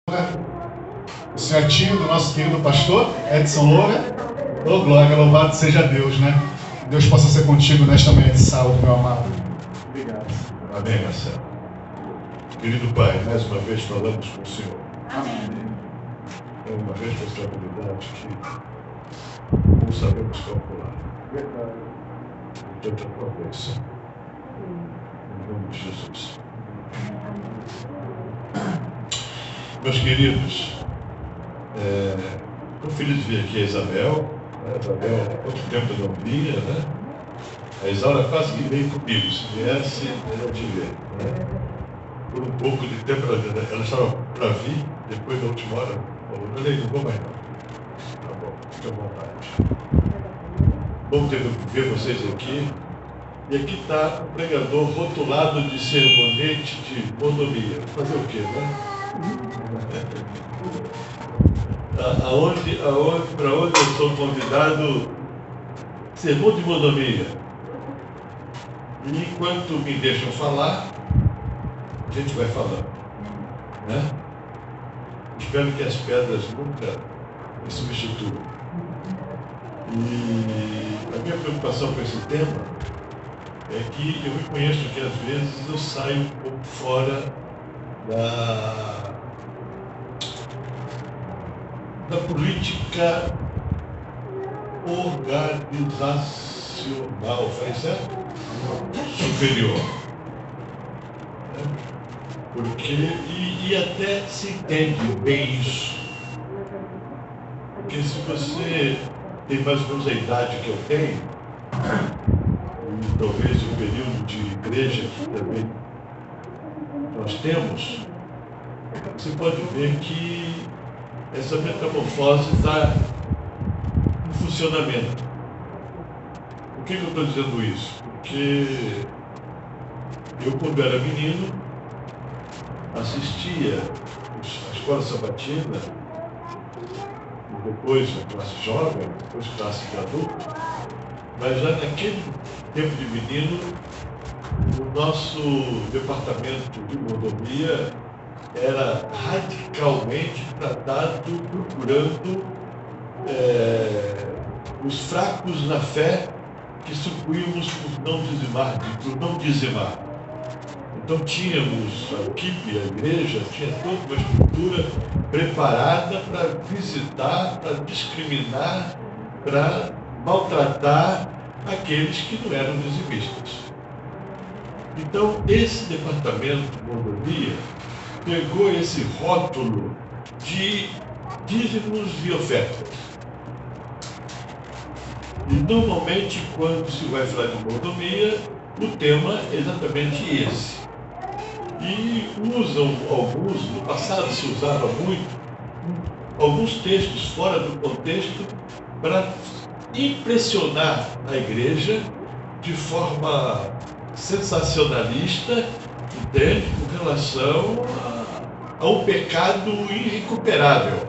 O senhor é tio do nosso querido pastor Edson Loura. Oh, glória, louvado seja Deus, né? Deus possa ser contigo nesta manhã de sábado, meu amado. Obrigado. Amém, Marcelo. Querido Pai, mais uma vez falamos com o Senhor. Amém. É uma responsabilidade que não sabemos calcular. Verdade. Tanta promessa. Em nome de Jesus. Meus queridos, estou feliz de ver aqui a Isabel. Isabel, há quanto tempo eu não via, né? A Isaura quase que veio comigo. Se viesse, eu te ver. Né? Por um pouco de tempo ela estava para vir, depois da última hora, falou, não vou mais não. Tá bom, fica à vontade. Bom ver vocês aqui. E aqui está o pregador rotulado de sermonete de monomia. Fazer o quê, né? Para onde eu sou convidado, sermão de monomia. E enquanto me deixam falar, a gente vai falando, né? Espero que as pedras nunca me substituam. E a minha preocupação com esse tema é que eu reconheço que às vezes eu saio um pouco fora da política organizacional, faz certo? Superior. Porque, e até se entende bem isso. Porque se você tem mais ou menos a idade que eu tenho, e talvez o período de igreja que também nós temos, você pode ver que essa metamorfose está em funcionamento. Por que eu estou dizendo isso? Porque eu, quando era menino, assistia à escola sabatina, e depois a classe jovem, depois a classe de adulto, mas já naquele tempo de menino, o nosso departamento de mordomia era radicalmente tratado procurando os fracos na fé que sucuímos por não dizimar. Então tínhamos a equipe, a igreja, tinha toda uma estrutura preparada para visitar, para discriminar, para maltratar aqueles que não eram dizimistas. Então esse departamento de mordomia pegou esse rótulo de dízimos e ofertas. E normalmente, quando se vai falar de mordomia, o tema é exatamente esse. E usam alguns, no passado se usava muito, alguns textos fora do contexto para impressionar a igreja de forma sensacionalista, entende? Com relação a um pecado irrecuperável.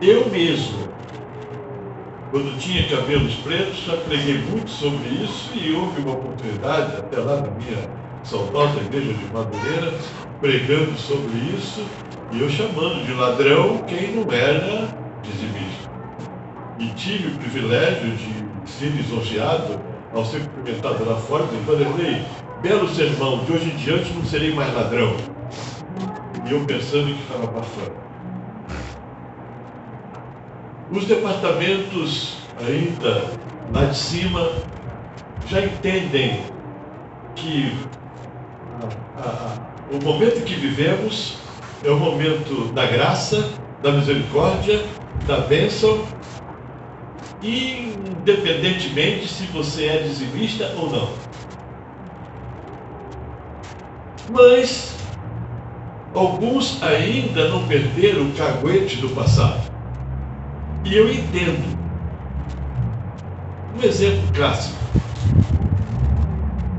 Eu mesmo, quando tinha cabelos pretos, já preguei muito sobre isso e houve uma oportunidade, até lá na minha saudosa igreja de Madureira, pregando sobre isso e eu chamando de ladrão quem não era dizimista. E tive o privilégio de ser lisonjeado ao ser cumprimentado lá fora, dizendo, belo sermão, de hoje em diante não serei mais ladrão. E eu pensando que estava abafando. Os departamentos ainda lá de cima já entendem que o momento que vivemos é o momento da graça, da misericórdia, da bênção, independentemente se você é dizimista ou não. Mas alguns ainda não perderam o caguete do passado. E eu entendo. Um exemplo clássico.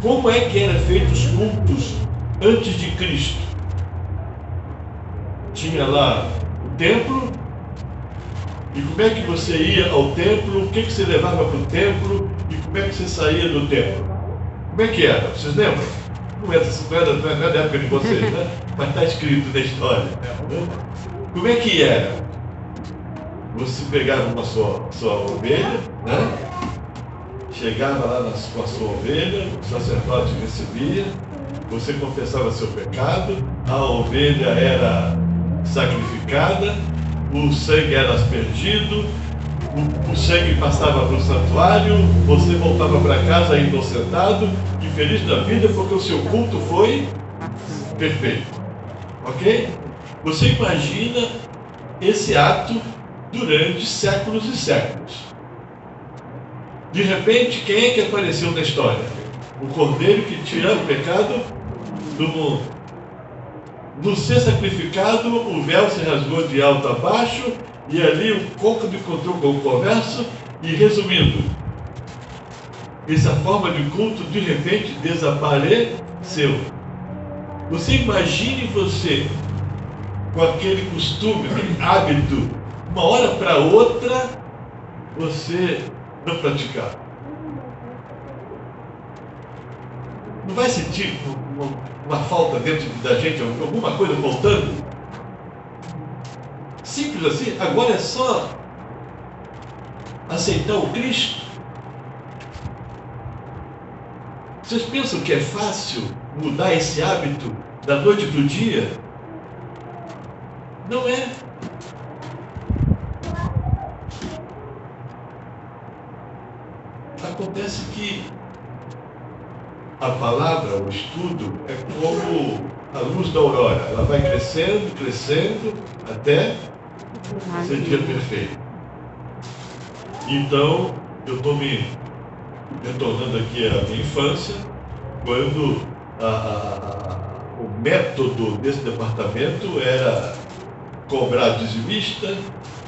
Como é que eram feitos os cultos antes de Cristo? Tinha lá o templo. E como é que você ia ao templo? O que você levava para o templo? E como é que você saía do templo? Como é que era? Vocês lembram? Não é da época de vocês, né? mas está escrito na história. Como é que era? Você pegava uma sua ovelha, né? Chegava lá com a sua ovelha, o sacerdote recebia, você confessava seu pecado, a ovelha era sacrificada, o sangue era aspergido, o sangue passava para o santuário, você voltava para casa inocentado e feliz da vida porque o seu culto foi perfeito. Ok? Você imagina esse ato durante séculos e séculos. De repente, quem é que apareceu na história? O cordeiro que tira o pecado do mundo. No ser sacrificado, o véu se rasgou de alto a baixo e ali o côncavo encontrou com o converso e, resumindo, essa forma de culto de repente desapareceu. Você imagine você com aquele costume, aquele hábito, uma hora para outra, você não praticar. Não vai sentir uma falta dentro da gente, alguma coisa faltando? Simples assim. Agora é só aceitar o Cristo. Vocês pensam que é fácil mudar esse hábito da noite para o dia? Não é. Acontece que a palavra, o estudo, é como a luz da aurora. Ela vai crescendo, crescendo, até ser dia perfeito. Então, eu estou me retornando aqui à minha infância, quando o método desse departamento era cobrar dizimista,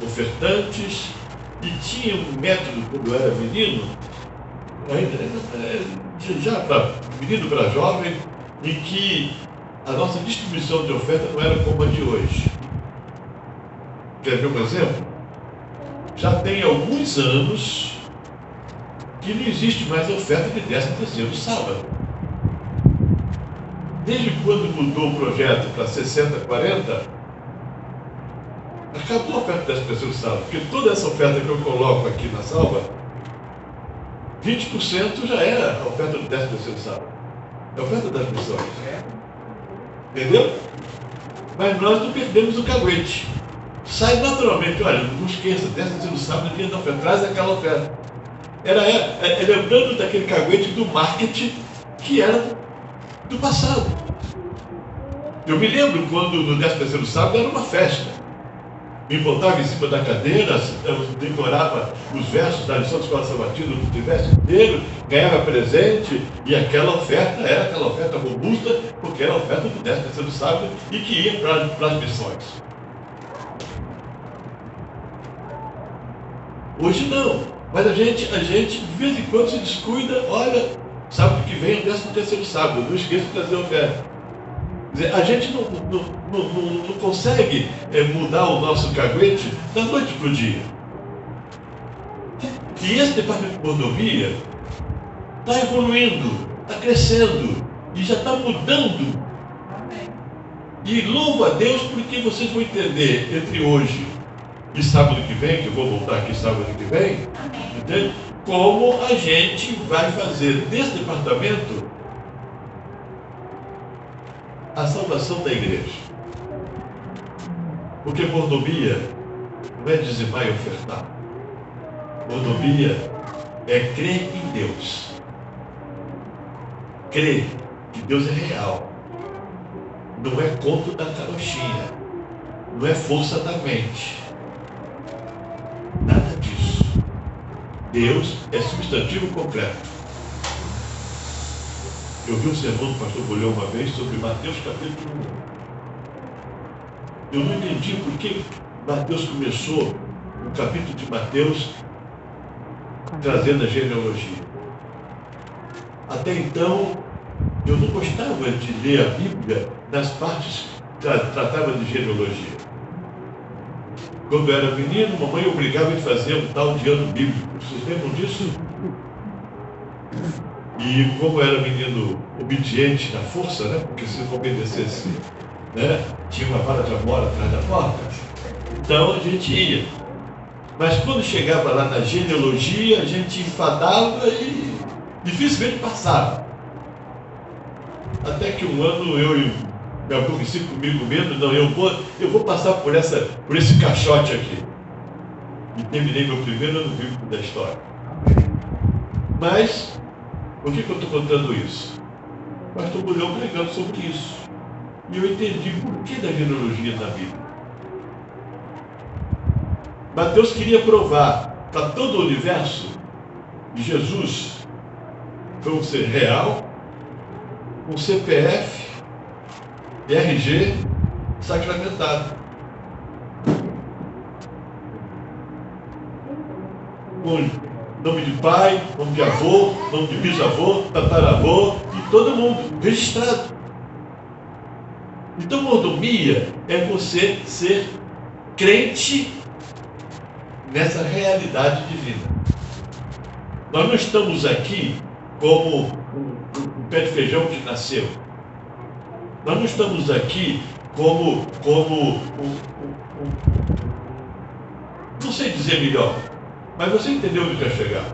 ofertantes, e tinha um método, quando eu era menino, já para menino para jovem, em que a nossa distribuição de oferta não era como a de hoje. Quer ver um exemplo? Já tem alguns anos que não existe mais oferta de 13º sábado. Desde quando mudou o projeto para 60-40, acabou a oferta de 13º sábado, porque toda essa oferta que eu coloco aqui na salva, 20% já era a oferta do 13º sábado. É a oferta das missões. Entendeu? Mas nós não perdemos o caguete. Sai naturalmente, olha, não esqueça, 13º sábado é dia da oferta, traz aquela oferta. Lembrando daquele caguete do marketing que era do passado. Eu me lembro quando no 13º sábado era uma festa. Me botava em cima da cadeira, eu decorava os versos da lição de escola sabatina no trimestre inteiro, ganhava presente, e aquela oferta era aquela oferta robusta, porque era a oferta do 13º sábado e que ia para as missões. Hoje não, mas a gente de vez em quando se descuida, olha, sábado que vem é o 13º sábado, não esqueça de trazer a oferta. A gente não consegue mudar o nosso caguete da noite para o dia. E esse departamento de mordomia está evoluindo, está crescendo e já está mudando. E louvo a Deus porque vocês vão entender entre hoje e sábado que vem, que eu vou voltar aqui sábado que vem, entende? Como a gente vai fazer desse departamento a salvação da igreja. Porque mordomia não é dizimar e ofertar. Mordomia é crer em Deus. Crer que Deus é real. Não é conto da carochinha. Não é força da mente. Nada disso. Deus é substantivo concreto. Eu vi um sermão do pastor Bolhão uma vez sobre Mateus capítulo 1. Eu não entendi por que Mateus começou o capítulo de Mateus trazendo a genealogia. Até então, eu não gostava de ler a Bíblia nas partes que tratava de genealogia. Quando eu era menino, mamãe obrigava a fazer um tal de ano bíblico. Vocês lembram disso? E como eu era menino obediente na força, né? Porque se não obedecesse, né? Tinha uma vara de amora atrás da porta. Então a gente ia. Mas quando chegava lá na genealogia, a gente enfadava e dificilmente passava. Até que um ano eu me aborreci comigo mesmo, não, eu vou passar por esse caixote aqui. E terminei meu primeiro ano bíblico da história. Mas, por que eu estou contando isso? O pastor Bulhão pregando sobre isso. E eu entendi por que da genealogia na Bíblia. Mateus queria provar para todo o universo que Jesus foi um ser real, com CPF, RG, sacramentado. Com nome de pai, nome de avô, nome de bisavô, tataravô, e todo mundo registrado. Então, mordomia é você ser crente nessa realidade divina. Nós não estamos aqui como um pé de feijão que nasceu. Nós não estamos aqui como não sei dizer melhor, mas você entendeu onde quer chegar.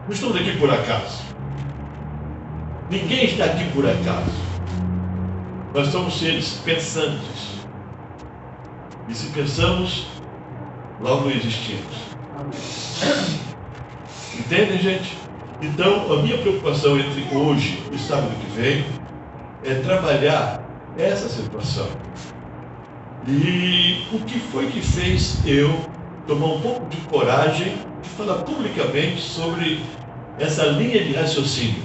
Não estamos aqui por acaso. Ninguém está aqui por acaso. Nós somos seres pensantes. E se pensamos, logo existimos. Entendem, gente? Então, a minha preocupação entre hoje e sábado que vem é trabalhar essa situação. E o que foi que fez eu tomar um pouco de coragem de falar publicamente sobre essa linha de raciocínio?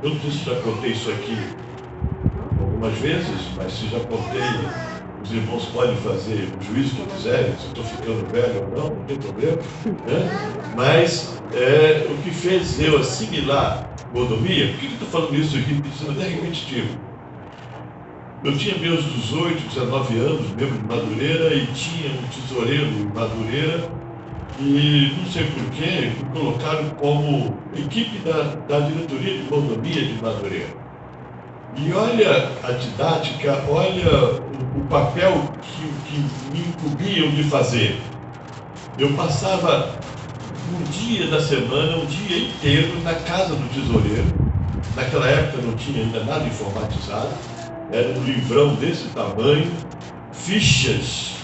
Eu não sei se já contei isso aqui algumas vezes, mas se já contei, os irmãos podem fazer o juízo que quiserem, se eu estou ficando velho ou não tem problema, né? Mas o que fez eu assimilar mordomia, por que eu estou falando isso aqui, sendo até repetitivo? Eu tinha meus 18, 19 anos, membro de Madureira, e tinha um tesoureiro em Madureira, e não sei porquê, me colocaram como equipe da diretoria de mordomia de Madureira. E olha a didática, olha o papel que me incumbiam de fazer. Eu passava um dia da semana, um dia inteiro na casa do tesoureiro. Naquela época não tinha ainda nada informatizado. Era um livrão desse tamanho, fichas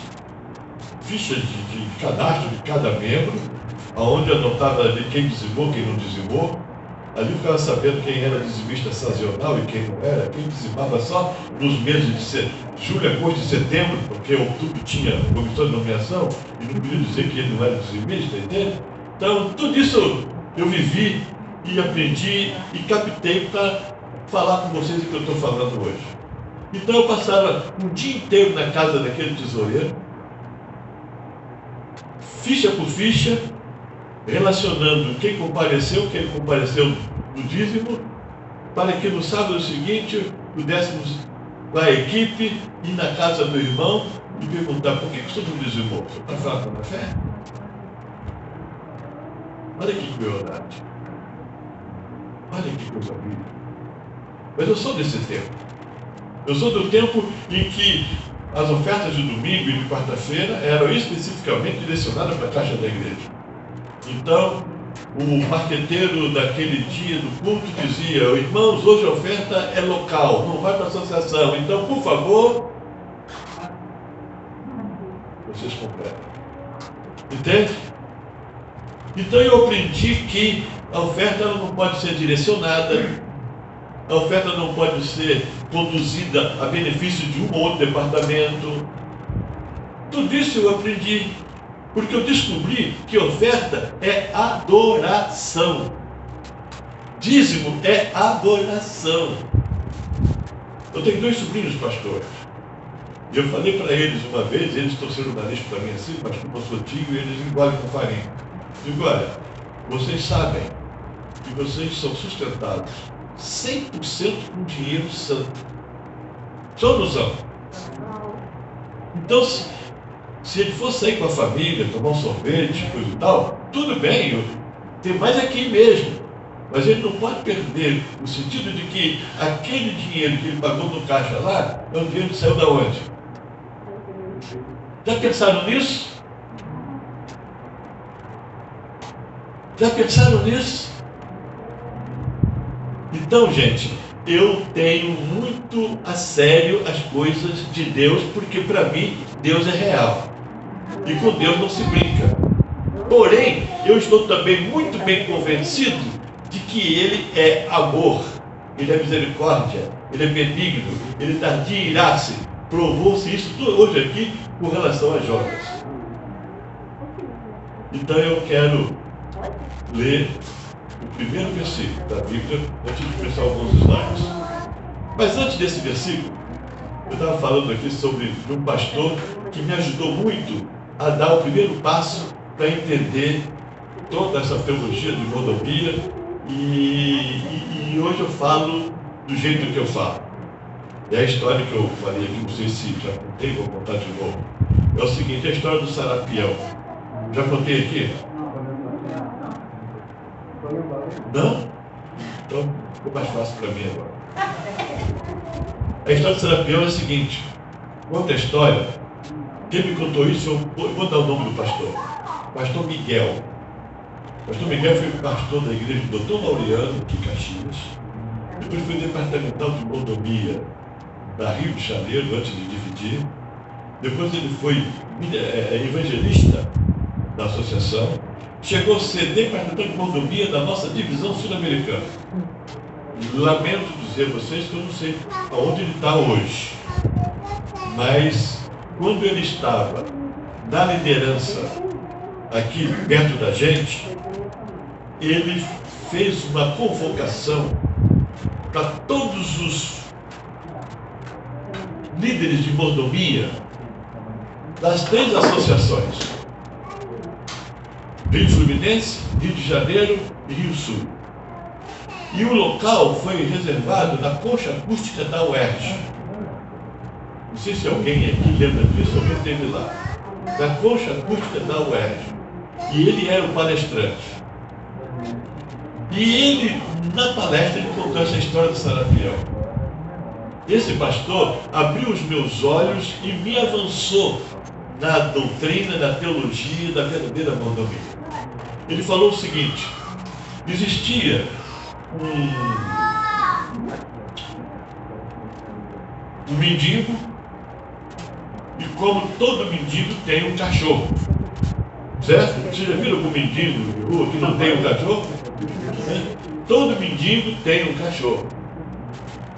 de cadastro de cada membro, onde anotava ali quem dizimou, quem não dizimou. Ali eu ficava sabendo quem era dizimista sazonal e quem não era, quem dizimava só nos meses de julho, agosto e setembro, porque outubro tinha comissão de nomeação, e não podia dizer que ele não era dizimista, entende? Então, tudo isso eu vivi e aprendi e captei para falar com vocês o que eu estou falando hoje. Então eu passava um dia inteiro na casa daquele tesoureiro, ficha por ficha, relacionando quem compareceu no dízimo, para que no sábado seguinte pudéssemos lá a equipe ir na casa do irmão e perguntar: por que o senhor não dizimou? Para falar com a fé? Olha que crueldade. Olha que coisa horrível. Mas eu sou desse tempo. Eu sou do tempo em que as ofertas de domingo e de quarta-feira eram especificamente direcionadas para a caixa da igreja. Então, o marqueteiro daquele dia do culto dizia: irmãos, hoje a oferta é local, não vai para a associação, então, por favor, vocês completam. Entende? Então eu aprendi que a oferta ela não pode ser direcionada, a oferta não pode ser conduzida a benefício de um ou outro departamento. Tudo isso eu aprendi, porque eu descobri que oferta é adoração. Dízimo é adoração. Eu tenho 2 sobrinhos pastores. E eu falei para eles uma vez, eles torceram o nariz para mim assim, mas como eu sou tio, eles engolem com farinha. Digo: olha, vocês sabem que vocês são sustentados 100% com dinheiro santo. Só noção. Então, se ele for sair com a família, tomar um sorvete, coisa e tal, tudo bem, tem mais aqui mesmo. Mas ele não pode perder o sentido de que aquele dinheiro que ele pagou no caixa lá é um dinheiro que saiu da onde? Já pensaram nisso? Já pensaram nisso? Então, gente, eu tenho muito a sério as coisas de Deus, porque para mim Deus é real. E com Deus não se brinca. Porém, eu estou também muito bem convencido de que Ele é amor, Ele é misericórdia, Ele é benigno, Ele tardio em irar-se. Provou-se isso hoje aqui com relação a Jonas. Então eu quero ler o primeiro versículo da Bíblia, antes de começar alguns slides. Mas antes desse versículo, eu estava falando aqui sobre um pastor que me ajudou muito a dar o primeiro passo para entender toda essa teologia de mordomia e hoje eu falo do jeito que eu falo. É a história que eu falei aqui, não sei se já contei, vou contar de novo. É o seguinte, a história do Serapião. Já contei aqui? Não? Então ficou mais fácil para mim agora. A história do Serapião é a seguinte. Conta a história. Quem me contou isso, eu vou dar o nome do pastor. Pastor Miguel. Pastor Miguel foi pastor da igreja do Dr. Laureano, aqui em Caxias. Depois foi departamental de mordomia da Rio de Janeiro, antes de dividir. Depois ele foi evangelista da associação. Chegou a ser departamental de mordomia da nossa divisão sul-americana. Lamento dizer a vocês que eu não sei aonde ele está hoje. Mas quando ele estava na liderança aqui perto da gente, ele fez uma convocação para todos os líderes de mordomia das 3 associações: Rio Fluminense, Rio de Janeiro e Rio Sul. E o local foi reservado na concha acústica da UERJ. Não sei se alguém aqui lembra disso, alguém esteve lá. Na concha acústica da UERJ. E ele era o palestrante. E ele, na palestra, ele contou essa história do Serapião. Esse pastor abriu os meus olhos e me avançou na doutrina, na teologia, da verdadeira mordomia. Ele falou o seguinte: existia um mendigo, e como todo mendigo tem um cachorro, certo? Vocês já viram algum mendigo de rua que não tem um cachorro? Todo mendigo tem um cachorro.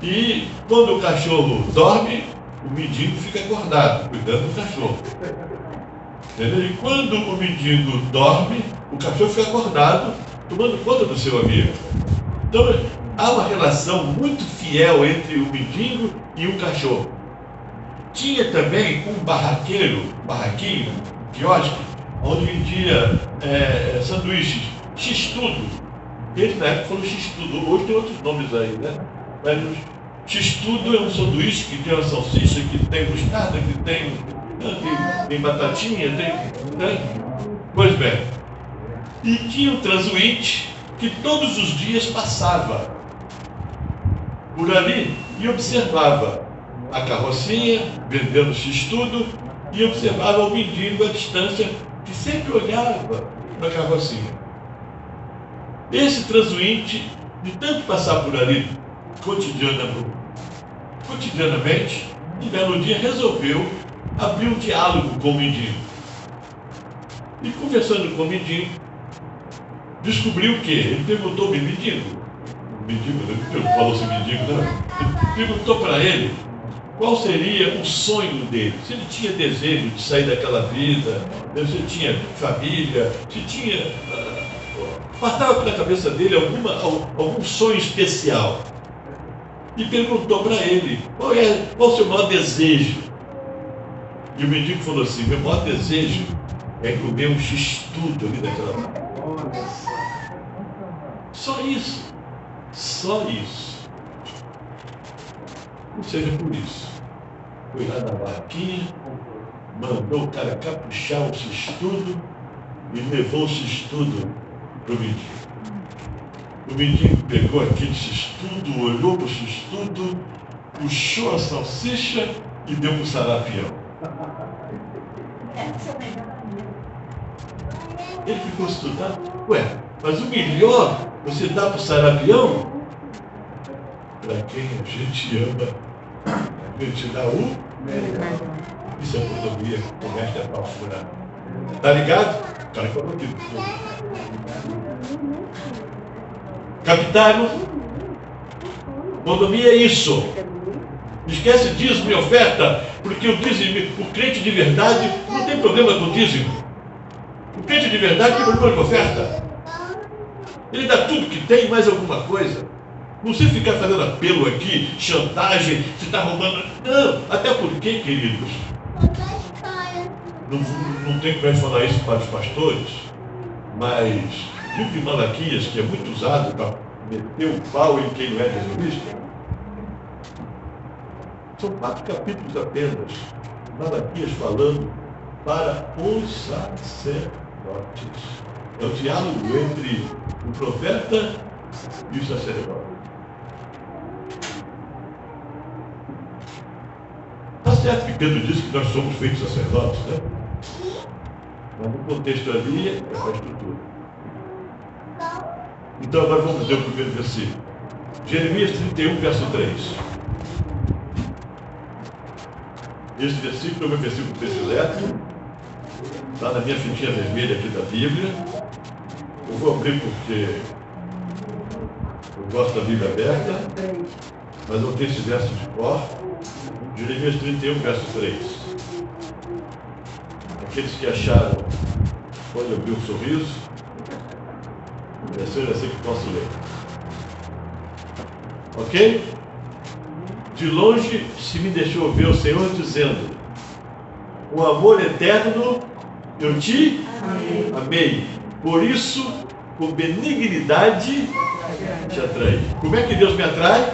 E quando o cachorro dorme, o mendigo fica acordado, cuidando do cachorro. Entendeu? E quando o mendigo dorme, o cachorro fica acordado, tomando conta do seu amigo. Então, há uma relação muito fiel entre o mendigo e o cachorro. Tinha também um barraquinho, quiosque, onde vendia sanduíches, x-tudo. Ele na época falou x-tudo, hoje tem outros nomes aí, né? Mas x-tudo é um sanduíche que tem uma salsicha, que tem mostarda, que tem batatinha, né? Pois bem. E tinha um transuinte que todos os dias passava por ali e observava a carrocinha, vendendo x-tudo, e observava o mendigo à distância, que sempre olhava para a carrocinha. Esse transuinte, de tanto passar por ali cotidianamente, um belo dia resolveu abrir um diálogo com o mendigo. E conversando com o mendigo, descobriu o quê? Ele perguntou ao mendigo, não falou assim mendigo, não. Ele perguntou para ele qual seria o sonho dele, se ele tinha desejo de sair daquela vida, se ele tinha família, se tinha... passava pela cabeça dele algum sonho especial. E perguntou para ele, qual o seu maior desejo? E o mendigo falou assim: meu maior desejo é comer um x-tudo ali daquela vaca. Só isso. Só isso. Ou seja, por isso, foi lá na vaquinha, mandou o cara caprichar o x-tudo e levou o x-tudo para o mendigo. O menino pegou aquele x-tudo, olhou para o x-tudo, puxou a salsicha e deu para o sarapião. Ele ficou estudando. Ué, mas o melhor você dá para o sarapião? Para quem a gente ama, a gente dá o melhor. Isso é economia, o resto é palfura. Tá ligado? Cara, economia. Captaram? Economia é isso. Esquece dízimo e oferta, porque o dízimo, o crente de verdade não tem problema com dízimo. O crente de verdade tem problema com oferta. Ele dá tudo que tem, mais alguma coisa. Não sei ficar fazendo apelo aqui, chantagem, se está roubando. Não, até porque, queridos, não tem como falar isso para os pastores, mas livro de Malaquias, que é muito usado para meter o pau em quem não é jesuísta, são 4 capítulos apenas. Malaquias falando para os sacerdotes. É o diálogo entre o profeta e o sacerdote. Está certo que Pedro disse que nós somos feitos sacerdotes, né? Mas no contexto ali é para a estrutura. Então agora vamos ler o primeiro versículo. Jeremias 31, verso 3. Esse versículo é o meu versículo predileto. Está na minha fitinha vermelha aqui da Bíblia. Eu vou abrir porque eu gosto da Bíblia aberta, mas eu tenho esse verso de cor. Jeremias 31, verso 3. Aqueles que acharam, pode abrir um sorriso. Esse eu já sei que posso ler. Ok? De longe se me deixou ver o Senhor dizendo: com amor eterno eu te amei. Por isso, com benignidade te atraí. Como é que Deus me atrai?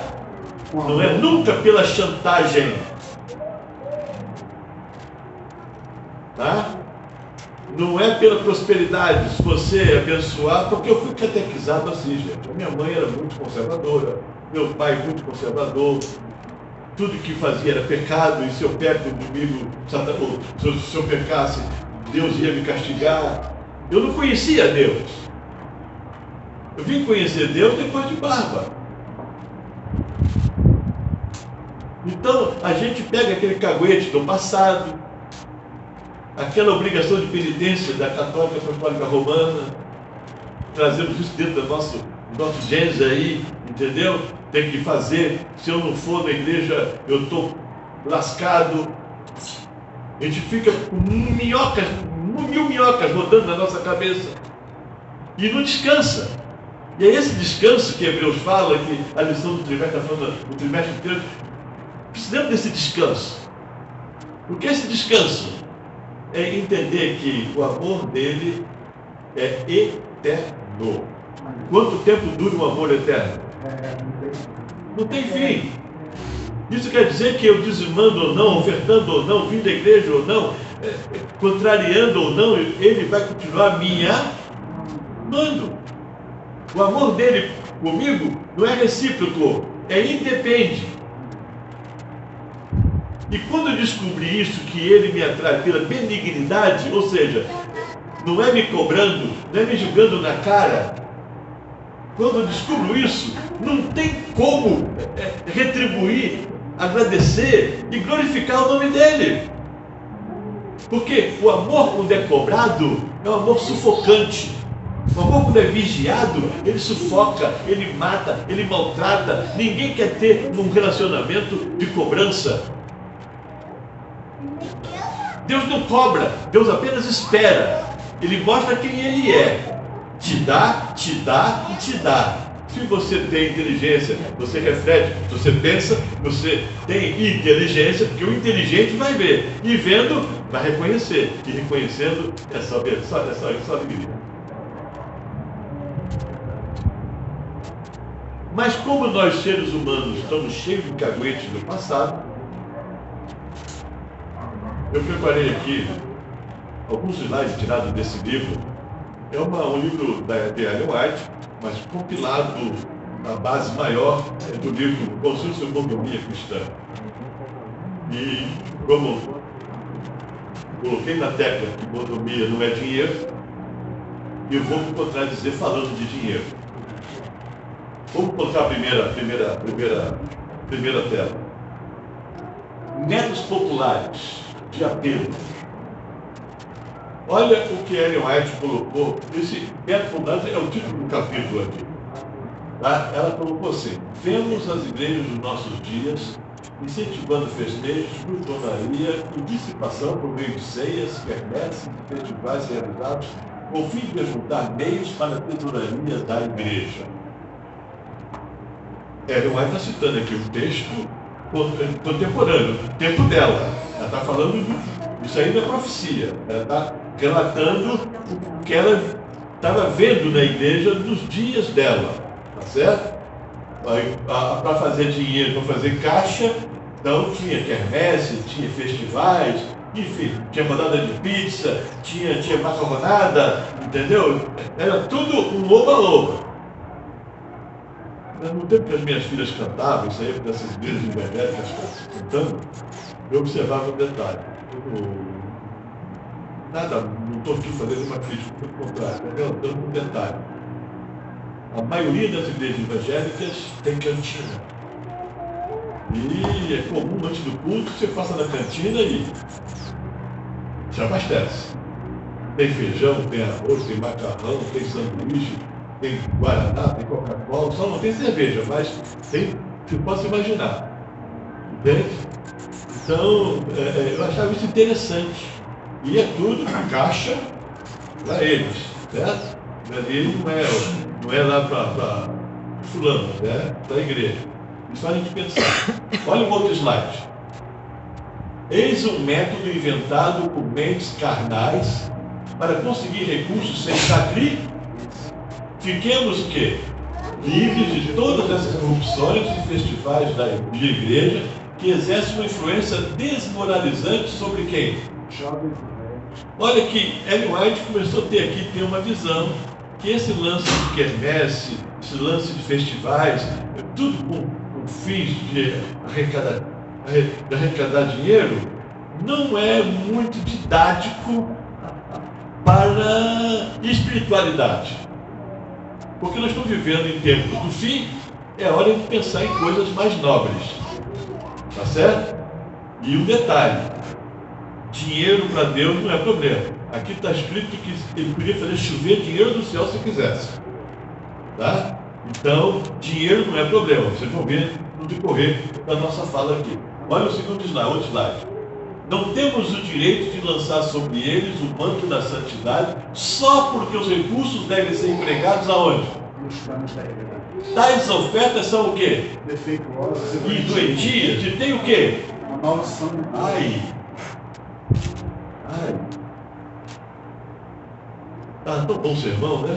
Não é nunca pela chantagem. Tá? Não é pela prosperidade, se você abençoar, porque eu fui catequizado assim, gente. A minha mãe era muito conservadora, meu pai muito conservador. Tudo que fazia era pecado, e se eu peco comigo, se eu pecasse, Deus ia me castigar. Eu não conhecia Deus. Eu vim conhecer Deus depois de barba. Então, a gente pega aquele caguete do passado, aquela obrigação de penitência da Católica Apostólica Romana, trazemos isso dentro do nosso gênese aí, entendeu? Tem que fazer, se eu não for na igreja, eu estou lascado. A gente fica com mil minhocas rodando na nossa cabeça e não descansa. E é esse descanso que Hebreus fala, que a lição do trimestre está falando, o trimestre inteiro. Precisamos desse descanso. Porque esse descanso é entender que o amor dele é eterno. Quanto tempo dura um amor eterno? Não tem fim. Isso quer dizer que eu dizimando ou não, ofertando ou não, vindo da igreja ou não, contrariando ou não, ele vai continuar me amando. O amor dele comigo não é recíproco, é independe. E quando eu descobri isso, que ele me atrai pela benignidade, ou seja, não é me cobrando, não é me julgando na cara. Quando eu descubro isso, não tem como retribuir, agradecer e glorificar o nome dele. Porque o amor, quando é cobrado, é um amor sufocante. O amor, quando é vigiado, ele sufoca, ele mata, ele maltrata. Ninguém quer ter um relacionamento de cobrança. Deus não cobra, Deus apenas espera. Ele mostra quem ele é. Te dá e te dá. Se você tem inteligência, você reflete, você pensa, você tem inteligência, porque o inteligente vai ver. E vendo, vai reconhecer. E reconhecendo, é só alegria. Mas como nós, seres humanos, estamos cheios de caguetes do passado, eu preparei aqui alguns slides tirados desse livro. É um livro da Ellen White, mas compilado na base maior do livro Consciência e Mordomia Cristã. E como coloquei na tecla que mordomia não é dinheiro, eu vou me contradizer falando de dinheiro. Vamos colocar a primeira tela. Métodos populares de apelo. Olha o que Ellen White colocou. Esse método popular é o título do capítulo aqui. Tá? Ela colocou assim: vemos as igrejas dos nossos dias incentivando festejos, glutonaria e dissipação por meio de ceias, quermesses e festivais realizados com o fim de juntar meios para a tesouraria da igreja. Ellen White está citando aqui um texto contemporâneo, tempo dela. Ela está falando isso aí não é profecia. Ela está relatando o que ela estava vendo na igreja nos dias dela. Tá certo? Para fazer dinheiro, para fazer caixa, então tinha quermesse, tinha festivais, enfim, tinha rodada de pizza, tinha macarronada, entendeu? Era tudo um loba-loba. No tempo que as minhas filhas cantavam, isso aí dessas igrejas evangélicas cantando, eu observava um detalhe. Não estou aqui fazendo uma crítica, pelo contrário, estou relatando um detalhe. A maioria das igrejas evangélicas tem cantina. E é comum, antes do culto, você passa na cantina e se abastece. Tem feijão, tem arroz, tem macarrão, tem sanduíche, tem guaraná, tem Coca-Cola, só não tem cerveja, mas tem, você pode imaginar. Entende? Então, eu achava isso interessante. E é tudo na caixa para eles, certo? Ali não é lá para fulano, né? Para a igreja. Isso faz a gente pensar. Olha o outro slide. Eis um método inventado por mentes carnais para conseguir recursos sem sacrifício. Fiquemos o quê? Livres de todas essas corrupções e festivais de igreja que exercem uma influência desmoralizante sobre quem? Olha que Ellen White começou a ter uma visão que esse lance de quermesse, esse lance de festivais, tudo com fins de arrecadar dinheiro, não é muito didático para espiritualidade. Porque nós estamos vivendo em tempos do fim, é hora de pensar em coisas mais nobres. Tá certo? E um detalhe: dinheiro para Deus não é problema. Aqui está escrito que ele podia fazer chover dinheiro do céu se quisesse. Tá? Então, dinheiro não é problema. Vocês vão ver no decorrer da nossa fala aqui. Olha o segundo slide, outro slide. Não temos o direito de lançar sobre eles o manto da santidade só porque os recursos devem ser empregados aonde? Nos planos da igreja. Tais ofertas são o quê? Defeituosas E doentias. E tem o quê? Uma maldição. Ai. Tá tão bom sermão, né?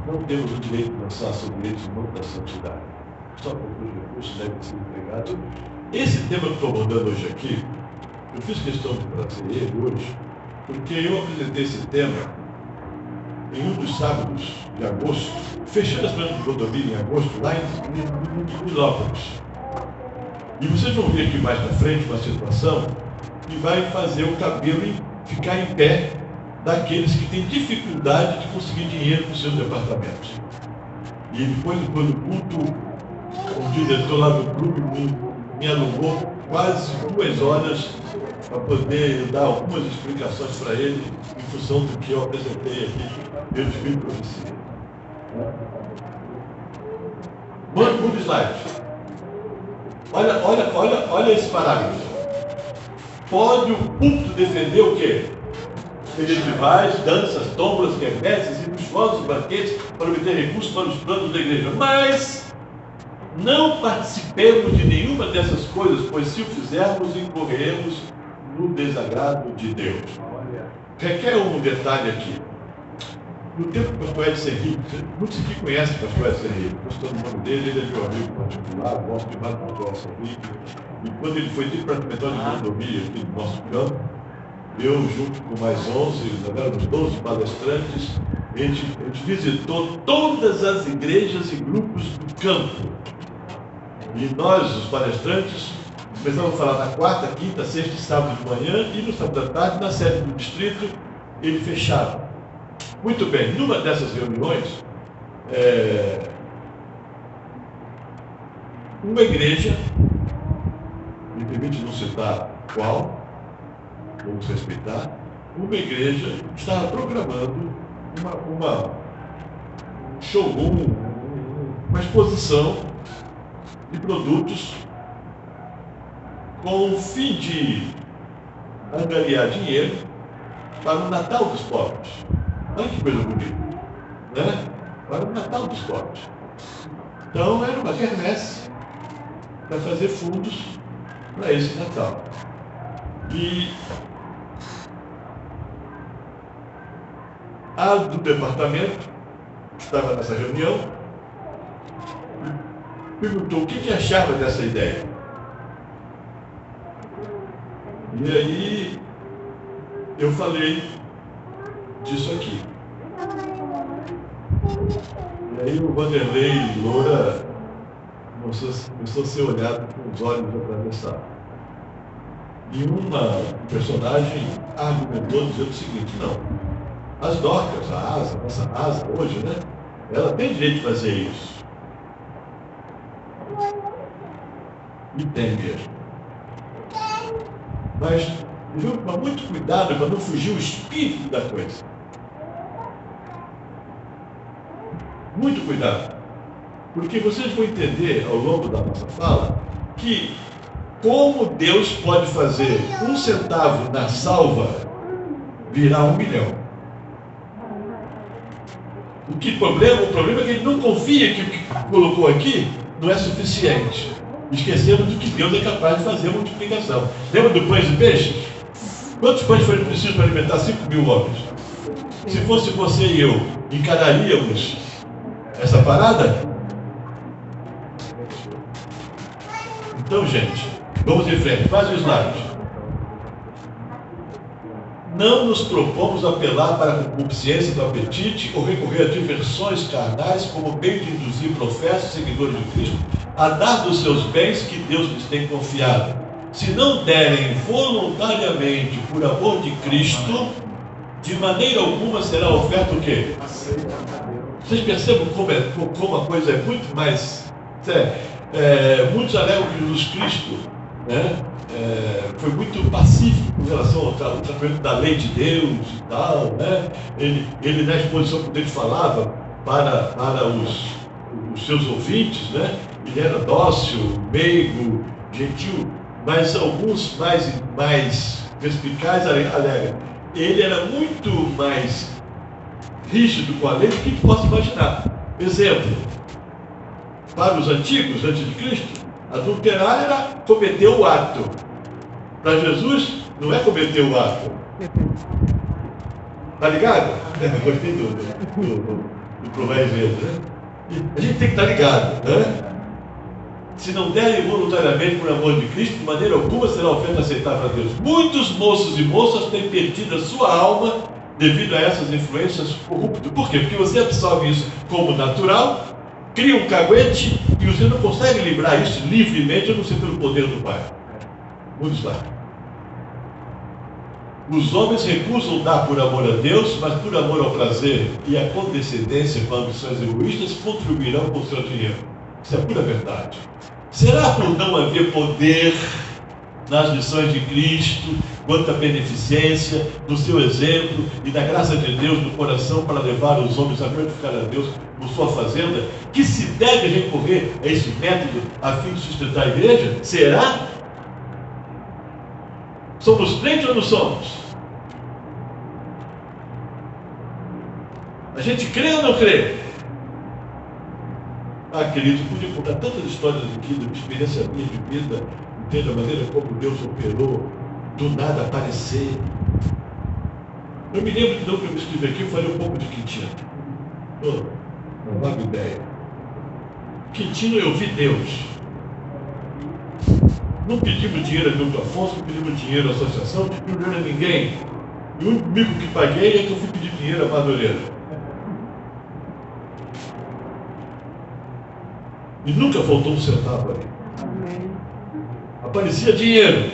Não temos o direito de lançar sobre eles o manto da santidade. Só porque os recursos devem ser empregados. Esse tema que eu estou abordando hoje aqui, eu fiz questão de trazer ele hoje, porque eu apresentei esse tema em um dos sábados de agosto, fechando as plantas de Clodomir em agosto, lá em Milópolis. E vocês vão ver aqui mais na frente uma situação que vai fazer o cabelo ficar em pé daqueles que têm dificuldade de conseguir dinheiro para os seus departamentos. E depois do culto, o diretor lá do clube me alugou quase 2 horas para poder dar algumas explicações para ele em função do que eu apresentei aqui pelo Espírito Profecia. Muda o slide. Olha esse parágrafo. Pode o culto defender o quê? Festivais, danças, tómbolas, quermesses e luxuosos banquetes para obter recursos para os planos da igreja. Mas não participemos de nenhuma dessas coisas, pois se o fizermos, incorreremos no desagrado de Deus. Requer um detalhe aqui. No tempo do pastor Edson Henrique, muitos aqui conhecem o pastor Edson Henrique, gostou do nome dele, ele é meu amigo particular, gosto demais do pastor Edson Henrique. E quando ele foi departamental de mordomia aqui no nosso campo, eu junto com mais 11, nós éramos 12 palestrantes, a gente visitou todas as igrejas e grupos do campo. E nós, os palestrantes, começamos a falar na quarta, quinta, sexta e sábado de manhã, e no sábado à tarde, na sede do distrito, ele fechava. Muito bem, numa dessas reuniões, uma igreja, me permite não citar qual, vamos respeitar, uma igreja estava programando um showroom, uma exposição de produtos com o fim de angariar dinheiro para o Natal dos pobres. Olha que coisa bonita, né? Para o Natal dos pobres. Então era uma quermesse para fazer fundos para esse Natal. E a do departamento, que estava nessa reunião, perguntou o que achava dessa ideia. E aí eu falei disso aqui. E aí o Vanderlei Loura começou a ser olhado com os olhos atravessados. E uma personagem argumentou dizendo o seguinte: não, as Dorcas, a nossa asa hoje, né? Ela tem direito de fazer isso. E tem mesmo. Mas tomar muito cuidado para não fugir o espírito da coisa. Muito cuidado. Porque vocês vão entender ao longo da nossa fala que como Deus pode fazer 1 centavo na salva virar 1 milhão. O problema é que ele não confia que o que colocou aqui não é suficiente. Esquecendo de que Deus é capaz de fazer a multiplicação. Lembra do pães e peixes? Quantos pães foram precisos para alimentar 5.000 homens? Se fosse você e eu, encararíamos essa parada? Então, gente, vamos em frente. Faz o slide. Não nos propomos apelar para a concupiscência do apetite ou recorrer a diversões carnais como meio de induzir professos seguidores de Cristo a dar dos seus bens que Deus lhes tem confiado. Se não derem voluntariamente por amor de Cristo, de maneira alguma será oferta o quê? Vocês percebem como a coisa é muito mais... muitos alegam que Jesus Cristo, né, foi muito pacífico com relação ao tratamento da lei de Deus e tal, né? Ele na exposição quando ele falava para os seus ouvintes, né? Ele era dócil, meigo, gentil, mas alguns mais perspicazes alegam. Ele era muito mais rígido com a lei do que possa imaginar. Exemplo, para os antigos, antes de Cristo, adulterar era cometer o ato. Para Jesus, não é cometer o ato. Tá ligado? Gostei do provérbio, né? A gente tem que estar ligado, né? Se não derem voluntariamente por amor de Cristo, de maneira alguma será oferta aceitável a Deus. Muitos moços e moças têm perdido a sua alma devido a essas influências corruptas. Por quê? Porque você absorve isso como natural, cria um caguete e você não consegue livrar isso livremente, a não ser pelo poder do Pai. Vamos lá. Os homens recusam dar por amor a Deus, mas por amor ao prazer e à condescendência com ambições egoístas, contribuirão com o seu dinheiro. Isso é pura verdade. Será por não haver poder nas lições de Cristo, quanto à beneficência, no seu exemplo e da graça de Deus no coração para levar os homens a glorificar a Deus por sua fazenda, que se deve recorrer a esse método a fim de sustentar a igreja? Será? Somos crentes ou não somos? A gente crê ou não crê? Ah, querido, podia contar tantas histórias aqui da experiência minha de vida, entende a maneira como Deus operou, do nada aparecer. Eu me lembro que não que eu escrevi aqui, eu falei um pouco de Quintino. Não vaga ideia. Quintino, eu vi Deus. Não pedimos dinheiro a Milton Afonso, não pedimos dinheiro à associação, não pedimos dinheiro a ninguém. E o único mico que paguei é que eu fui pedir dinheiro à Madureira. E nunca faltou um centavo ali. Aparecia dinheiro.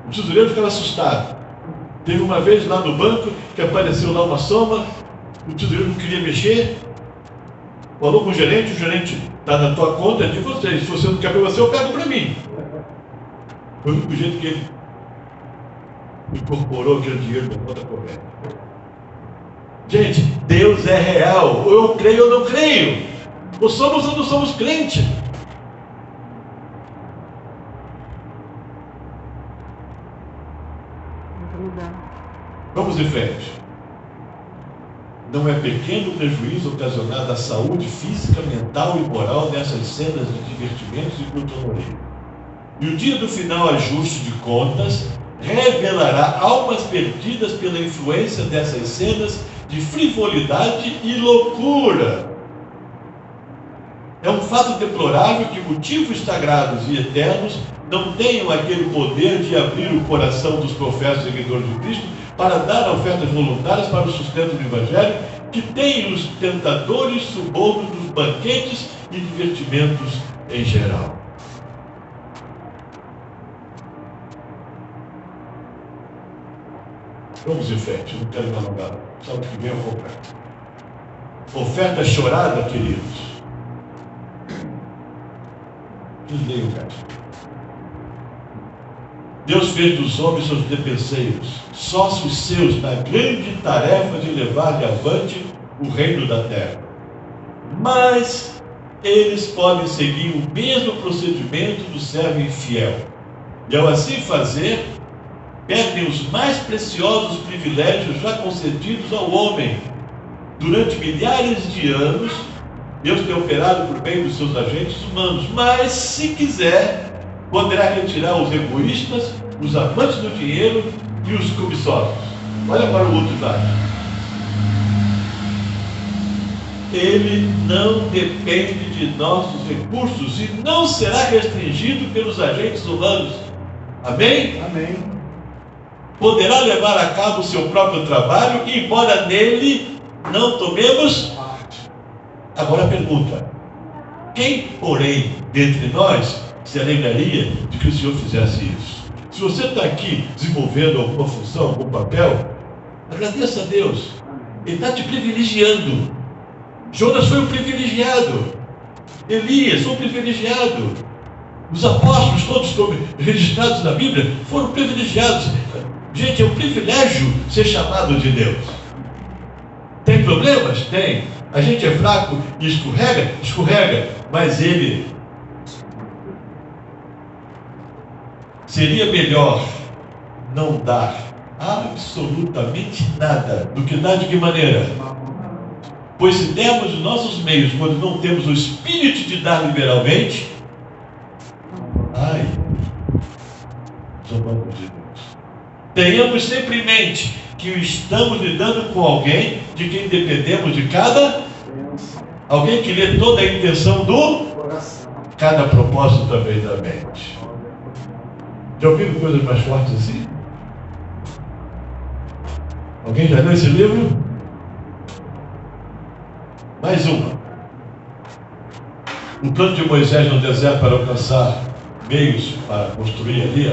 O tesoureiro ficava assustado. Teve uma vez lá no banco que apareceu lá uma soma, o tesoureiro não queria mexer, falou com o gerente está na tua conta, é de você. Se você não quer para você, eu pego para mim. Foi o único jeito que ele incorporou aquele dinheiro na conta corrente. Gente, Deus é real. Ou eu creio ou não creio. Ou somos ou não somos crentes. Vamos em frente. Não é pequeno o prejuízo ocasionado à saúde física, mental e moral nessas cenas de divertimentos e glutonaria. E o dia do final ajuste de contas revelará almas perdidas pela influência dessas cenas de frivolidade e loucura. É um fato deplorável que motivos sagrados e eternos não tenham aquele poder de abrir o coração dos profetas seguidores de Cristo para dar ofertas voluntárias para o sustento do Evangelho, que tem os tentadores subornos dos banquetes e divertimentos em geral. Vamos em frente, não quero me alongar. Sábado que vem eu vou comprar. Oferta chorada, queridos. Leia o verso. Deus fez dos homens seus depenseiros, sócios seus na grande tarefa de levar-lhe avante o reino da terra. Mas eles podem seguir o mesmo procedimento do servo infiel. E ao assim fazer, perdem os mais preciosos privilégios já concedidos ao homem. Durante milhares de anos, Deus tem operado por meio dos seus agentes humanos, mas, se quiser, poderá retirar os egoístas, os amantes do dinheiro e os cobiçosos. Olha para o outro lado. Ele não depende de nossos recursos e não será restringido pelos agentes humanos. Amém? Amém. Poderá levar a cabo o seu próprio trabalho, embora nele não tomemos parte. Agora a pergunta: quem, porém, dentre nós se alegraria de que o Senhor fizesse isso? Se você está aqui desenvolvendo alguma função, algum papel, agradeça a Deus. Ele está te privilegiando. Jonas foi um privilegiado. Elias foi um privilegiado. Os apóstolos, todos registrados na Bíblia, foram privilegiados. Gente, é um privilégio ser chamado de Deus. Tem problemas? Tem. A gente é fraco e escorrega? Escorrega. Mas ele... seria melhor não dar absolutamente nada do que dar de que maneira? Pois se dermos os nossos meios quando não temos o espírito de dar liberalmente, zombamos de Deus. Tenhamos sempre em mente que estamos lidando com alguém de quem dependemos de cada... alguém que lê toda a intenção do coração, cada propósito também da mente. Já ouviram coisas mais fortes assim? Alguém já leu esse livro? Mais uma. O plano de Moisés no deserto para alcançar meios para construir ali,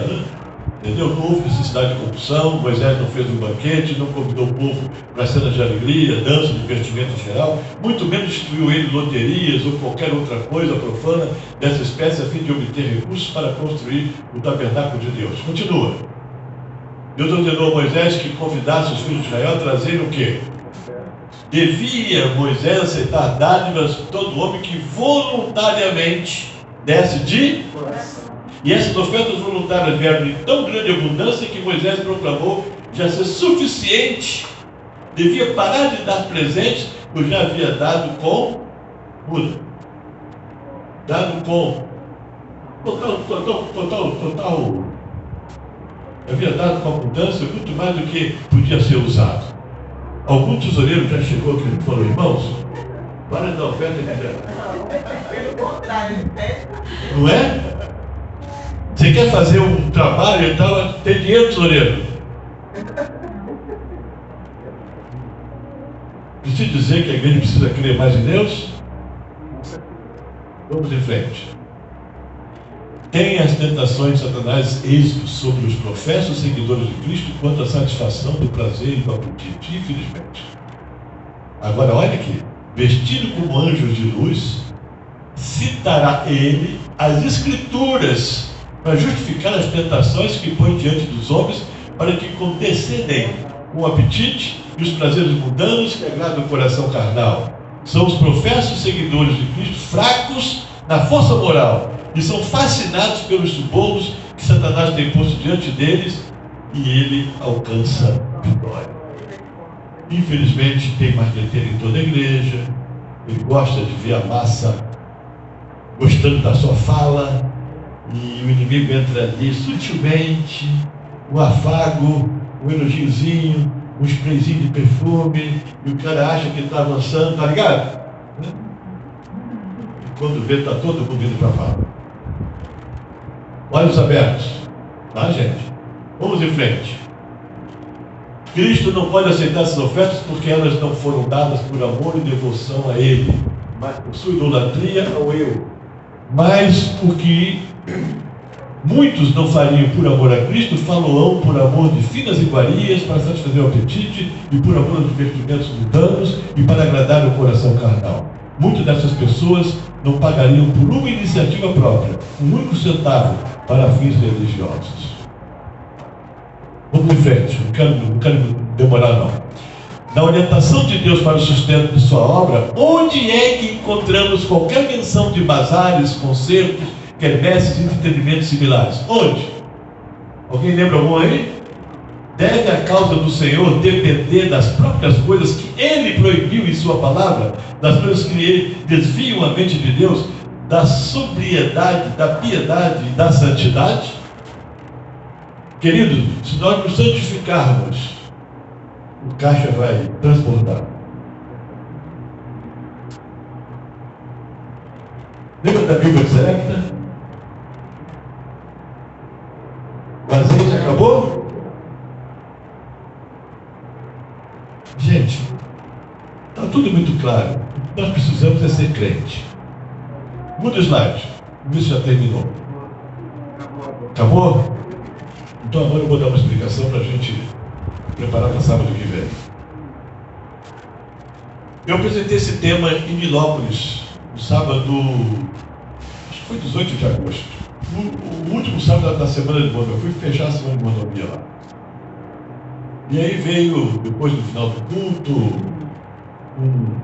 entendeu? Não houve necessidade de corrupção. Moisés não fez um banquete, não convidou o povo para cenas de alegria, dança, divertimento em geral, muito menos instituiu ele loterias ou qualquer outra coisa profana dessa espécie a fim de obter recursos para construir o tabernáculo de Deus. Continua. Deus ordenou a Moisés que convidasse os filhos de Israel a trazerem o quê? Devia Moisés aceitar dádivas de todo homem que voluntariamente desse de coração. E essas ofertas voluntárias vieram em tão grande abundância que Moisés proclamou já ser suficiente. Devia parar de dar presentes, pois já havia dado com muda. Dado com total. Havia dado com abundância muito mais do que podia ser usado. Algum tesoureiro já chegou aqui e falou: irmãos, para da oferta que não é? Você quer fazer um trabalho e tal, tem dinheiro, tesoureiro? te dizer que a igreja precisa crer mais em Deus? Vamos em frente. Tem as tentações de Satanás êxito sobre os professos seguidores de Cristo quanto à satisfação do prazer e do apetite, infelizmente. Agora olha aqui, vestido como anjos de luz, citará ele as Escrituras para justificar as tentações que põe diante dos homens, para que condescendem com o apetite e os prazeres mundanos que agradam o coração carnal. São os professos seguidores de Cristo fracos na força moral e são fascinados pelos subornos que Satanás tem posto diante deles, e ele alcança vitória. Infelizmente tem marqueteiro em toda a igreja, ele gosta de ver a massa gostando da sua fala, e o inimigo entra ali sutilmente, o afago, um elogiozinho, um sprayzinho de perfume, e o cara acha que está avançando, tá ligado? E quando vê, está todo mundo indo para a fala. Olhos abertos, tá, gente? Vamos em frente. Cristo não pode aceitar essas ofertas porque elas não foram dadas por amor e devoção a Ele, mas por sua idolatria ao eu. Mas porque muitos não fariam por amor a Cristo, faloão por amor de finas iguarias, para satisfazer o apetite, e por amor aos divertimentos mundanos, e para agradar o coração carnal. Muitas dessas pessoas não pagariam por uma iniciativa própria, um único centavo, para fins religiosos. Vamos em frente, não quero demorar não. Na orientação de Deus para o sustento de sua obra, onde é que encontramos qualquer menção de bazares, concertos, quermesses e entretenimentos similares? Onde? Alguém lembra algum aí? Deve a causa do Senhor depender das próprias coisas que Ele proibiu em sua palavra, das coisas que Ele desviam a mente de Deus, da sobriedade, da piedade e da santidade? Querido, se nós nos santificarmos, o caixa vai transbordar. Lembra da Bíblia Selecta? O azeite acabou? Gente, está tudo muito claro. Nós precisamos é ser crente. Muda o slide. Vê se já terminou. Acabou? Então agora eu vou dar uma explicação para a gente preparar para sábado que vem. Eu apresentei esse tema em Milópolis, no sábado, acho que foi 18 de agosto. O último sábado da semana de Monomia. Eu fui fechar a semana de Monomia lá. E aí veio, depois do final do culto, um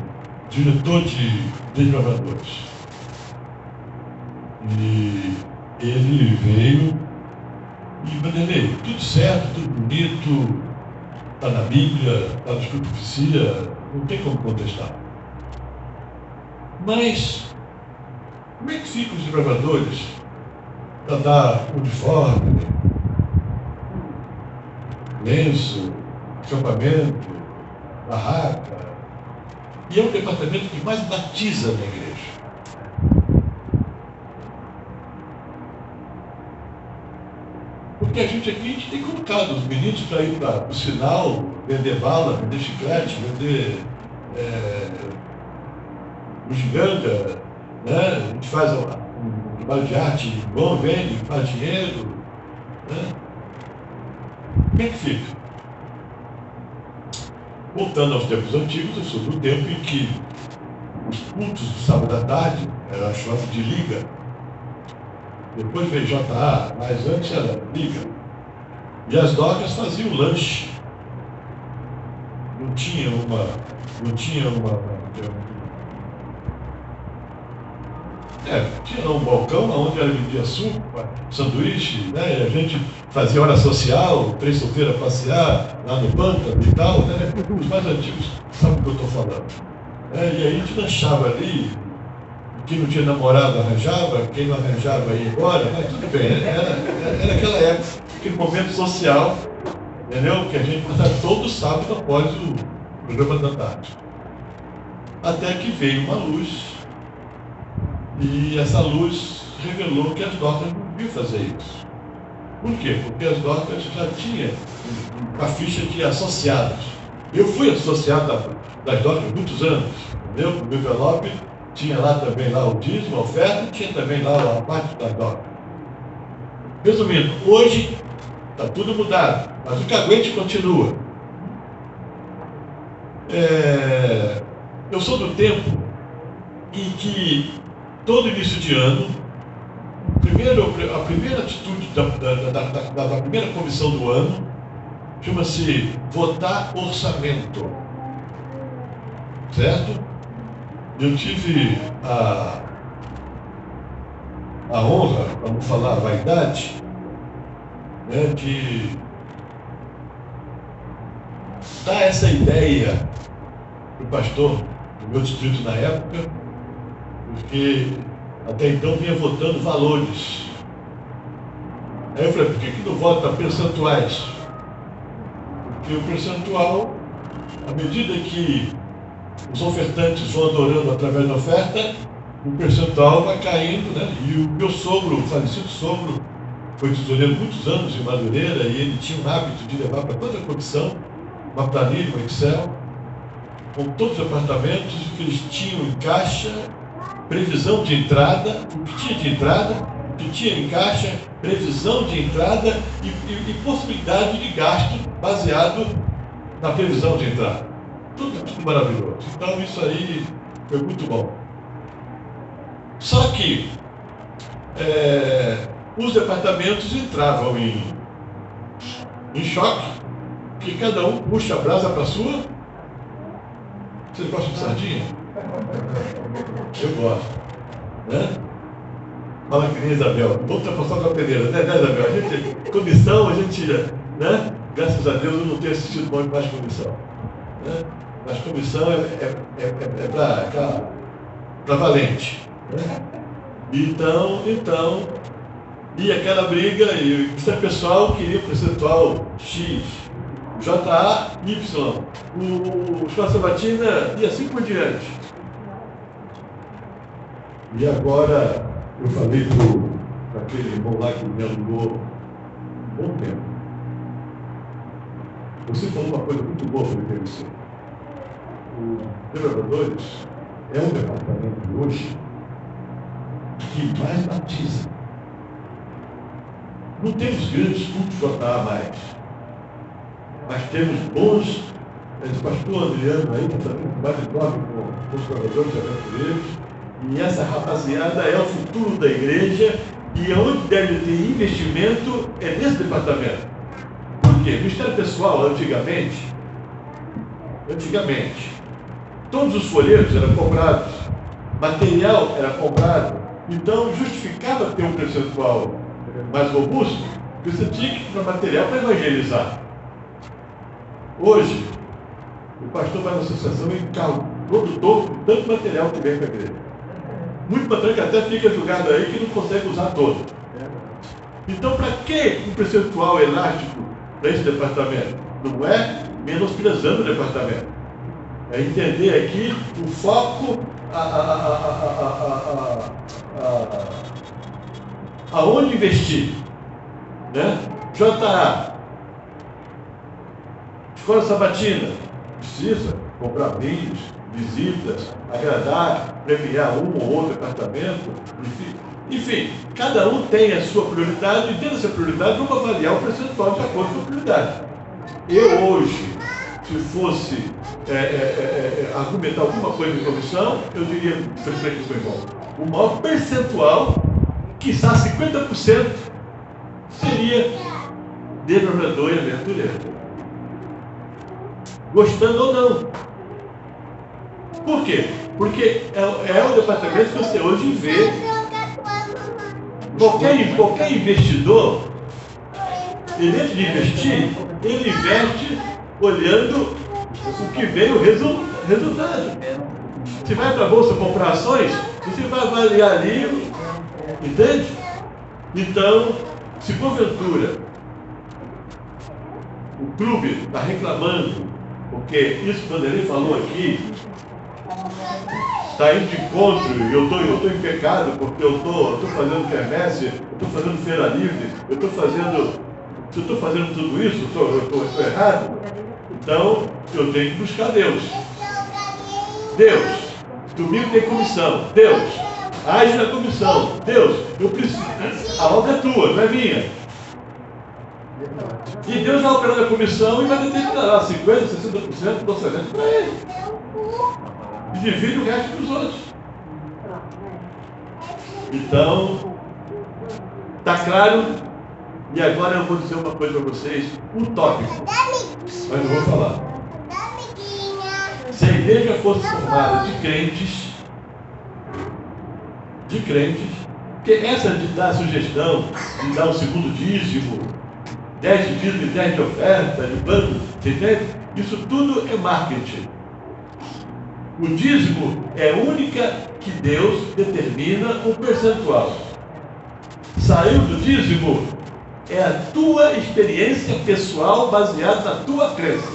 diretor de desbravadores. E ele veio e Vanderlei, tudo certo, tudo bonito, está na Bíblia, está na Escritura Profecia, não tem como contestar. Mas, como é que ficam os desbravadores para dar uniforme, lenço, acampamento, barraca? E é o departamento que mais batiza na igreja. Porque a gente tem colocado os meninos para ir para o sinal, vender bala, vender chiclete, vender bugiganga, né? A gente faz um trabalho de arte bom, vende, faz dinheiro. Né? Como é que fica? Voltando aos tempos antigos, eu sou do tempo em que os cultos do sábado à tarde eram chamados de liga. Depois veio JA, mas antes era liga. E as docas faziam lanche. Não tinha tinha um balcão onde ela vendia suco, sanduíche, né? E a gente fazia hora social, terça-feira passear lá no pântano e tal, né? Os mais antigos sabem o que eu estou falando. E aí a gente lanchava ali. Quem não tinha namorado arranjava, quem não arranjava ia embora, mas tudo bem, era aquela época, aquele momento social, entendeu? Que a gente passava todo sábado após o programa da tarde. Até que veio uma luz, e essa luz revelou que as docas não deviam fazer isso. Por quê? Porque as docas já tinham uma ficha de associados. Eu fui associado das DOC há muitos anos. Entendeu? O meu envelope tinha lá também lá o dízimo, a oferta, e tinha também lá a parte da DOC. Resumindo, hoje está tudo mudado, mas o caguete continua. Eu sou do tempo em que todo início de ano, a primeira atitude da primeira comissão do ano chama-se votar orçamento, certo? Eu tive a honra, para não falar a vaidade, né, de dar essa ideia para o pastor do meu distrito na época, porque até então vinha votando valores. Aí eu falei, por que não vota percentuais? Porque o percentual, à medida que os ofertantes vão adorando através da oferta, o percentual vai caindo, né? E o meu sogro, o falecido sogro, foi tesoureiro muitos anos em Madureira, e ele tinha o hábito de levar para toda a comissão uma planilha, um Excel, com todos os departamentos que eles tinham em caixa, previsão de entrada, o que tinha de entrada, o que tinha em caixa, previsão de entrada e possibilidade de gasto baseado na previsão de entrada. Tudo maravilhoso. Então isso aí foi muito bom. Só que os departamentos entravam em choque, que cada um puxa a brasa para a sua. Vocês gostam de sardinha? Eu gosto. Né? Fala que nem Isabel. Vamos transformar da peneira, né, Isabel? A gente, comissão, a gente, né? Graças a Deus eu não tenho assistido mais comissão. Né? Mas comissão é para valente. Né? Então, e aquela briga, e o pessoal queria o percentual X, JA, Y, o Escola Sabatina e assim por diante. E agora eu falei para aquele irmão lá que me alugou um bom tempo. Você falou uma coisa muito boa para me você. Os governadores é um departamento hoje que mais batiza. Não temos grandes cultos JA mais, mas temos bons, o pastor Adriano aí, que também mais enorme com os governadores aventureiros, e essa rapaziada é o futuro da igreja, e onde deve ter investimento é nesse departamento. Por quê? O Ministério Pessoal, antigamente, todos os folhetos eram comprados, material era comprado, então justificava ter um percentual mais robusto, porque você tinha que comprar material para evangelizar. Hoje, o pastor vai na associação e encalma todo tanto material que vem para a igreja. Muito material que até fica julgado aí que não consegue usar todo. Então, para que um percentual elástico para esse departamento? Não é menosprezando o departamento. É entender aqui o foco, aonde investir. Né? JA, Escola Sabatina, precisa comprar vinhos, visitas, agradar, premiar um ou outro departamento, enfim, cada um tem a sua prioridade, e dentro dessa prioridade vamos avaliar o percentual de acordo com a prioridade. Eu hoje, se fosse argumentar alguma coisa em comissão, eu diria, que foi bom, o maior percentual, quiçá 50%, seria desenvolvedor e aventureiro. Gostando ou não. Por quê? Porque é o departamento que você hoje vê. Qualquer investidor, ele antes de investir, ele investe olhando o que vem o resultado. Você vai para a bolsa comprar ações, você vai avaliar ali, entende? Então, se porventura o clube está reclamando, porque isso que o Vanderlei falou aqui, está indo de encontro, e eu estou em pecado, porque eu estou fazendo quermesse, eu estou fazendo feira livre, eu estou fazendo tudo isso, eu estou errado. Então, eu tenho que buscar Deus. Deus, domingo tem comissão. Deus, age na comissão. Deus, eu preciso. A obra é tua, não é minha. E Deus vai operar na comissão e vai determinar lá 50%, 60% do orçamento para ele. E divide o resto dos outros. Então, está claro? E agora eu vou dizer uma coisa para vocês, utópico, mas eu vou falar. Se a igreja fosse formada de crentes, porque essa de dar a sugestão, de dar o segundo dízimo, 10 de dízimo e 10 de oferta, de plano, você entende? Isso tudo é marketing. O dízimo é a única que Deus determina um percentual. Saiu do dízimo, é a tua experiência pessoal baseada na tua crença.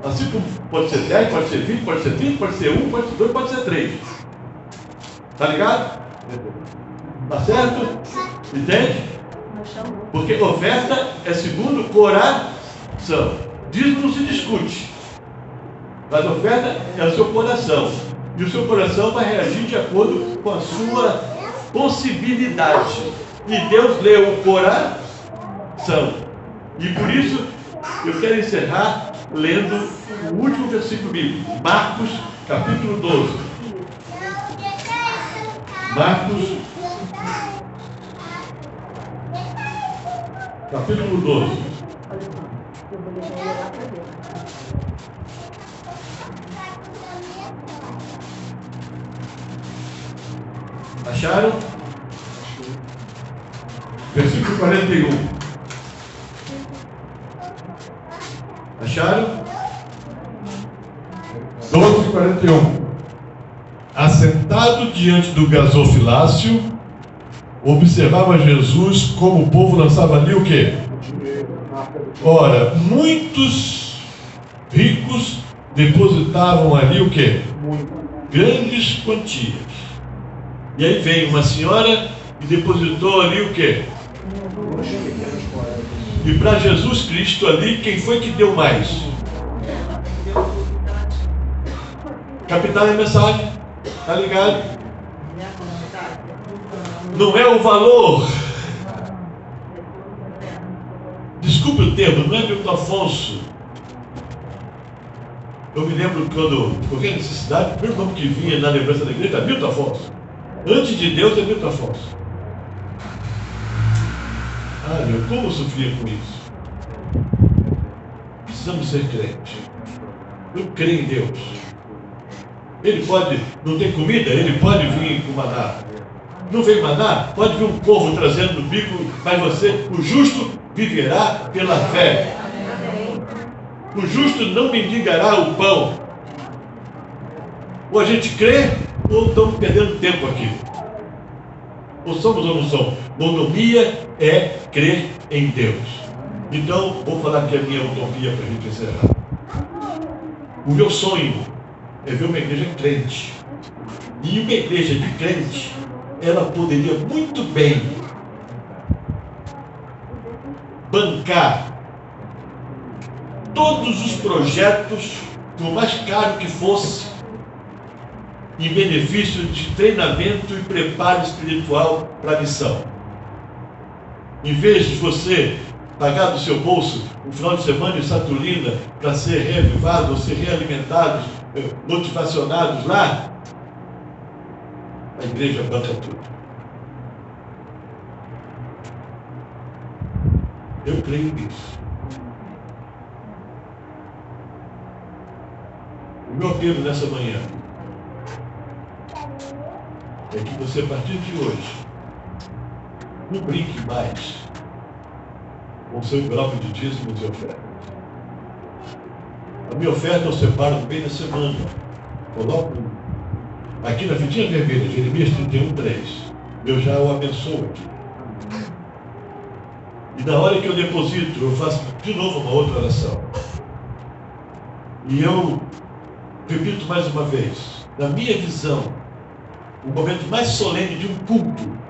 Assim como pode ser 10, pode ser 20, pode ser 30, pode ser 1, pode ser 2, pode ser 3. Tá ligado? Tá certo? Entende? Porque oferta é segundo o coração. Dízimo não se discute. Mas oferta é o seu coração. E o seu coração vai reagir de acordo com a sua possibilidade. E Deus lê o coração. E por isso eu quero encerrar lendo o último versículo bíblico. Marcos, capítulo 12. Marcos, capítulo 12. Acharam? Versículo 41. Acharam? 12:41. Assentado diante do gasofilácio, observava Jesus como o povo lançava ali o quê? Ora, muitos ricos depositavam ali o quê? Grandes quantias. E aí veio uma senhora e depositou ali o quê? E para Jesus Cristo ali, quem foi que deu mais? Captar a mensagem, tá ligado? Não é o valor. Desculpe o termo, não é Milton Afonso. Eu me lembro quando, qualquer necessidade, o primeiro nome que vinha na lembrança da igreja era Milton Afonso. Antes de Deus é Milton Afonso. Ah, meu, como eu sofria com isso? Precisamos ser crentes. Eu creio em Deus. Ele pode, não tem comida, ele pode vir com maná. Não vem maná, pode vir um corvo trazendo no bico, mas você, o justo, viverá pela fé. O justo não mendigará o pão. Ou a gente crê, ou estamos perdendo tempo aqui. Ou somos ou não somos. Monomia é crer em Deus. Então, vou falar que é a minha utopia para a gente encerrar. O meu sonho é ver uma igreja crente. E uma igreja de crente, ela poderia muito bem bancar todos os projetos, por mais caro que fosse, em benefício de treinamento e preparo espiritual para a missão. Em vez de você pagar do seu bolso um final de semana em Saturnina para ser reavivados ou ser realimentados, motivacionados lá, a igreja banca tudo. Eu creio nisso. O meu apelo nessa manhã é que você, a partir de hoje, não brinque mais com o seu envelope de dízimos e ofertas. A minha oferta eu separo no meio da semana. Coloco aqui na fitinha vermelha, Jeremias 31:3. Eu já o abençoo aqui. E na hora que eu deposito, eu faço de novo uma outra oração. E eu repito mais uma vez, na minha visão, o momento mais solene de um culto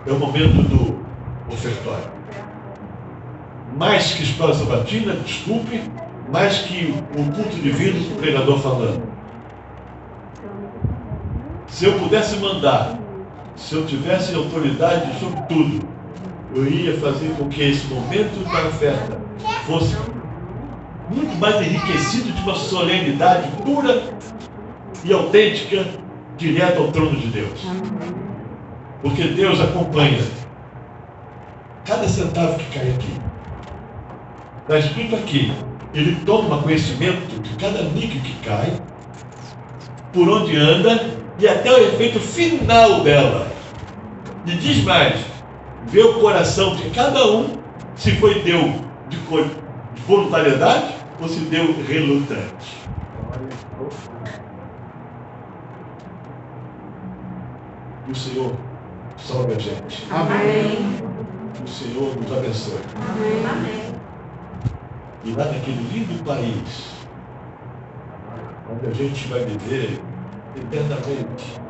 é o momento do ofertório. mais que escola sabatina, desculpe, mais que o culto divino do pregador falando. Se eu pudesse mandar, se eu tivesse autoridade sobre tudo, eu ia fazer com que esse momento da oferta fosse muito mais enriquecido de uma solenidade pura e autêntica, direto ao trono de Deus. Porque Deus acompanha cada centavo que cai aqui. Está escrito aqui, ele toma conhecimento de cada níquel que cai, por onde anda e até o efeito final dela. E diz mais, vê o coração de cada um, se foi deu de voluntariedade ou se deu relutante. E o Senhor salve a gente. Amém. O Senhor nos abençoe. Amém. E lá naquele lindo país, onde a gente vai viver eternamente,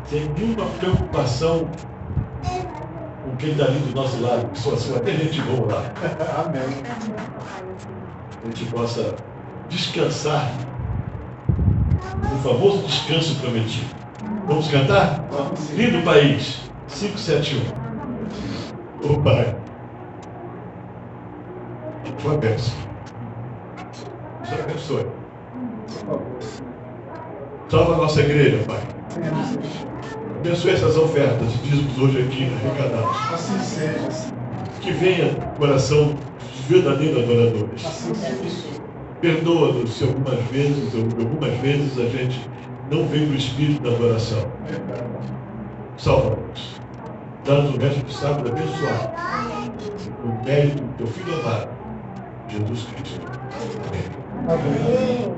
sem nenhuma preocupação com quem está ali do nosso lado, que só assim, até gente boa lá. Amém. A gente possa descansar no famoso descanso prometido. Vamos cantar? Vamos sim. Lindo país, 571. Ô Pai, tua bênção. Deus abençoe. Salva a nossa igreja, Pai. Abençoe essas ofertas e dízimos hoje aqui arrecadados. Assim seja. Que venha coração verdadeiro adoradores. Assim seja. Perdoa-nos se algumas vezes a gente não veio do espírito da adoração. Salva-nos. Dá-nos o resto do sábado abençoado. O mérito do teu Filho amado, Jesus Cristo. Amém. Amém.